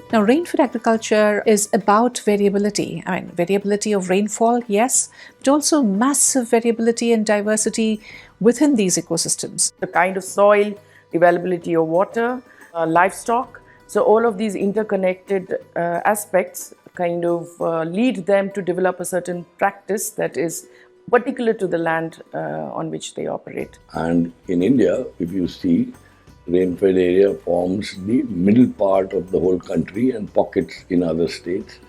Now, rainfed agriculture is about variability. I mean, variability of rainfall, yes, but also massive variability and diversity within these ecosystems. The kind of soil, availability of water, livestock. So all of these interconnected aspects kind of lead them to develop a certain practice that is particular to the land on which they operate. And in India, if you see, rainfed area forms the middle part of the whole country and pockets in other states.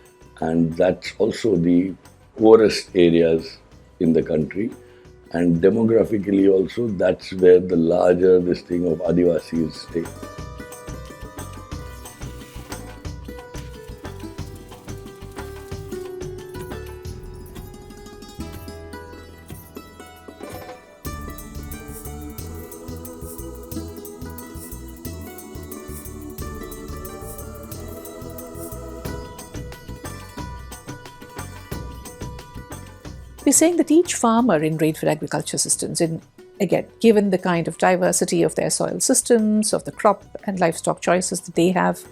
And that's also the poorest areas in the country. And demographically also, that's where the larger this thing of Adivasis stay. We're saying that each farmer in rainfed agriculture systems, again, given the kind of diversity of their soil systems, of the crop and livestock choices that they have,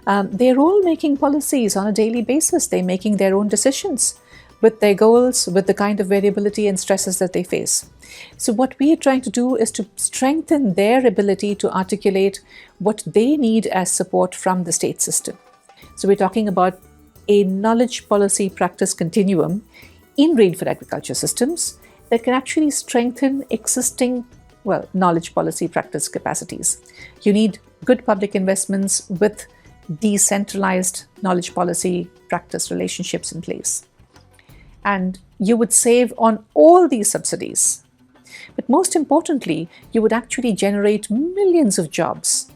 they're all making policies on a daily basis. They're making their own decisions with their goals, with the kind of variability and stresses that they face. So what we are trying to do is to strengthen their ability to articulate what they need as support from the state system. So we're talking about a knowledge policy practice continuum in rainfed agriculture systems that can actually strengthen existing, knowledge policy practice capacities. You need good public investments with decentralized knowledge policy practice relationships in place. And you would save on all these subsidies. But most importantly, you would actually generate millions of jobs.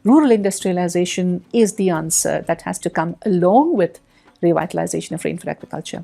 Rural industrialization is the answer that has to come along with revitalization of rainfed agriculture.